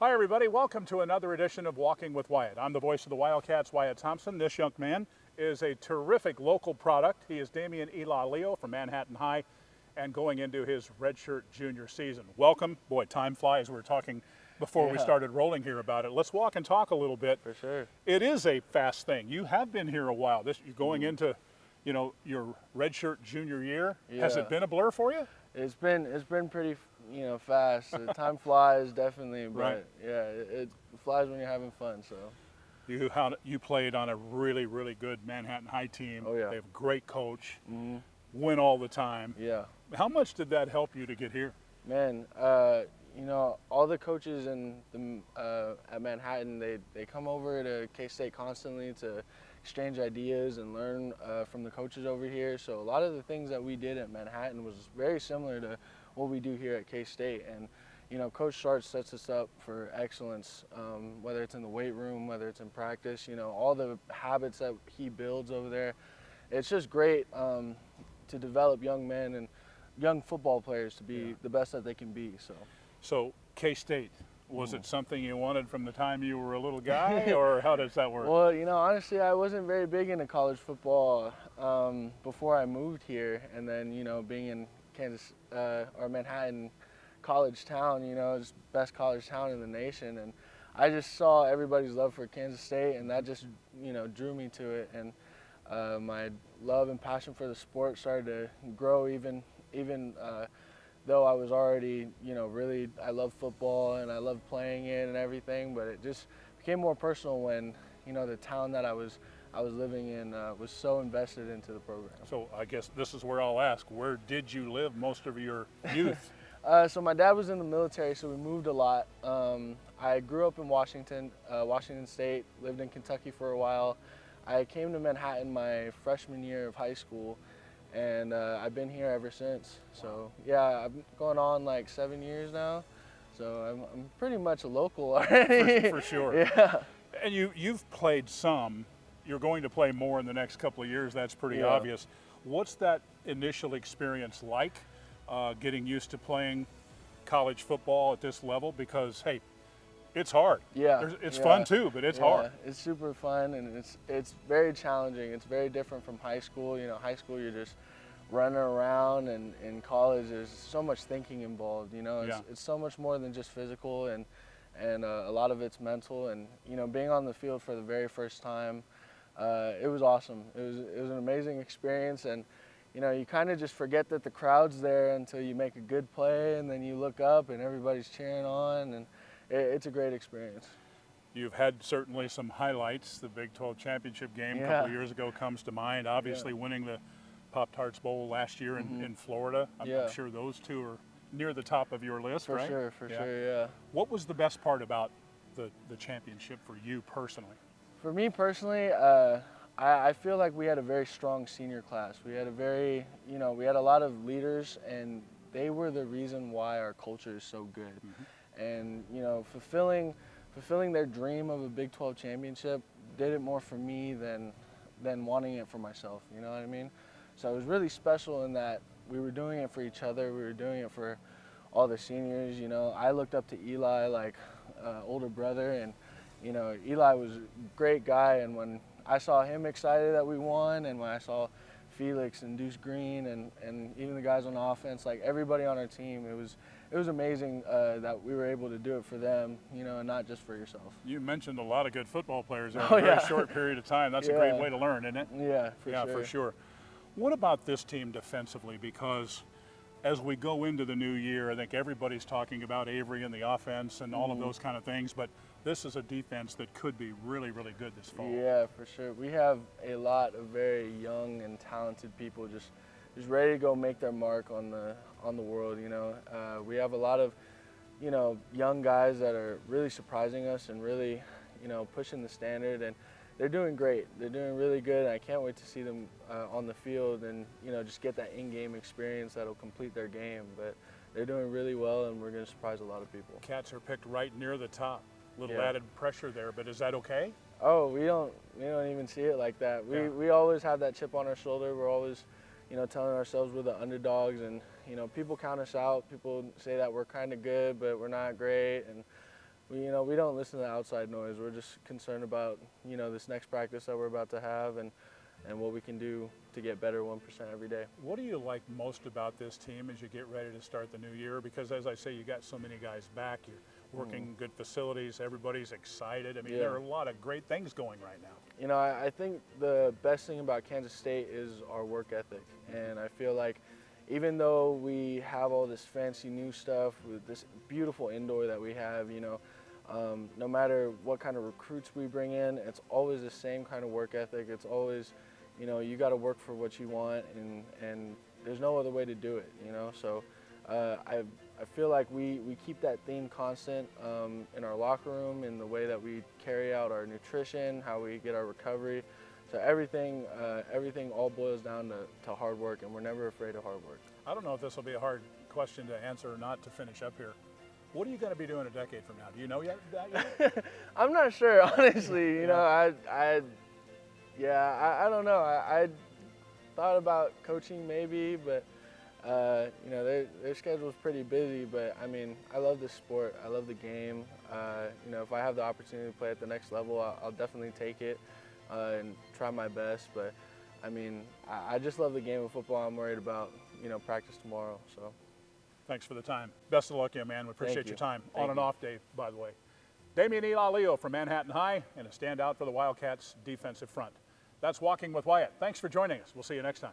Hi everybody, welcome to another edition of Walking with Wyatt. I'm the voice of the Wildcats, Wyatt Thompson. This young man is a terrific local product. He is Damian Ilalio from Manhattan High and going into his redshirt junior season. Welcome. Boy, time flies. We were talking before we started rolling here about it. Let's walk and talk a little bit. For sure. It is a fast thing. You have been here a while. You're going into, your redshirt junior year. Yeah. Has it been a blur for you? It's been pretty, fast. The time flies definitely, but Right. yeah, it flies when you're having fun. So. You played on a really, really good Manhattan High team. Oh, yeah. They have a great coach, hmm win all the time. Yeah. How much did that help you to get here? Man, all the coaches at Manhattan, they come over to K-State constantly to exchange ideas and learn from the coaches over here. So a lot of the things that we did at Manhattan was very similar to what we do here at K-State. And, Coach Sharp sets us up for excellence, whether it's in the weight room, whether it's in practice, all the habits that he builds over there. It's just great to develop young men and young football players to be the best that they can be. So K-State, was it something you wanted from the time you were a little guy, or how does that work? Well, honestly, I wasn't very big into college football before I moved here, and then being in Kansas or Manhattan college town, it's the best college town in the nation, and I just saw everybody's love for Kansas State, and that just drew me to it, and my love and passion for the sport started to grow even though I was already, really, I love football and I love playing it and everything, but it just became more personal when, the town that I was living in was so invested into the program. So I guess this is where I'll ask, where did you live most of your youth? So my dad was in the military, so we moved a lot. I grew up in Washington State, lived in Kentucky for a while. I came to Manhattan my freshman year of high school, and I've been here ever since. So yeah, I'm going on like 7 years now. So I'm pretty much a local already. For sure. Yeah. And you've played some. You're going to play more in the next couple of years. That's pretty obvious. What's that initial experience like, getting used to playing college football at this level? Because hey, it's hard. Yeah. It's fun too, but it's hard. It's super fun, and it's very challenging. It's very different from high school. High school you're just running around, and in college there's so much thinking involved. It's so much more than just physical, and a lot of it's mental. And being on the field for the very first time, it was awesome. It was an amazing experience, and you kind of just forget that the crowd's there until you make a good play, and then you look up and everybody's cheering on, and it's a great experience. You've had certainly some highlights. The Big 12 championship game a couple of years ago comes to mind. Obviously winning the Pop-Tarts Bowl last year in Florida. I'm sure those two are near the top of your list, right? For sure, yeah. What was the best part about the championship for you personally? For me personally, I feel like we had a very strong senior class. We had we had a lot of leaders, and they were the reason why our culture is so good. And fulfilling their dream of a Big 12 championship did it more for me than wanting it for myself. You know what I mean? So it was really special in that we were doing it for each other. We were doing it for all the seniors. I looked up to Eli like older brother, and Eli was a great guy. And when I saw him excited that we won, and when I saw Felix and Deuce Green and even the guys on offense, like everybody on our team, it was amazing that we were able to do it for them, and not just for yourself. You mentioned a lot of good football players in a very short period of time. That's a great way to learn, isn't it? Yeah, for sure. What about this team defensively? Because as we go into the new year, I think everybody's talking about Avery and the offense and all of those kind of things, but this is a defense that could be really, really good this fall. Yeah, for sure. We have a lot of very young and talented people just ready to go make their mark on the world. We have a lot of young guys that are really surprising us and really pushing the standard, and they're doing great. They're doing really good, and I can't wait to see them on the field and just get that in-game experience that'll complete their game. But they're doing really well, and we're going to surprise a lot of people. Cats are picked right near the top. Little added pressure there, but is that okay? Oh, we don't even see it like that. We always have that chip on our shoulder. We're always telling ourselves we're the underdogs, and people count us out. People say that we're kind of good, but we're not great, and we don't listen to the outside noise. We're just concerned about, this next practice that we're about to have and what we can do to get better 1% every day. What do you like most about this team as you get ready to start the new year? Because as I say, you got so many guys back. You're working good facilities. Everybody's excited. I mean, Yeah. there are a lot of great things going right now. I think the best thing about Kansas State is our work ethic. And I feel like even though we have all this fancy new stuff with this beautiful indoor that we have, no matter what kind of recruits we bring in, it's always the same kind of work ethic. It's always, you got to work for what you want, and there's no other way to do it, So I feel like we keep that theme constant in our locker room, in the way that we carry out our nutrition, how we get our recovery. So everything all boils down to hard work, and we're never afraid of hard work. I don't know if this will be a hard question to answer or not to finish up here. What are you going to be doing a decade from now? Do you know yet? I'm not sure, honestly. I don't know. I thought about coaching maybe, but their schedule's pretty busy. But I mean, I love this sport. I love the game. If I have the opportunity to play at the next level, I'll definitely take it and try my best. But I mean, I just love the game of football. I'm worried about practice tomorrow. So. Thanks for the time. Best of luck, young man. We appreciate your time. Thank On and you. off day, by the way. Damian Ilalio from Manhattan High and a standout for the Wildcats defensive front. That's Walking with Wyatt. Thanks for joining us. We'll see you next time.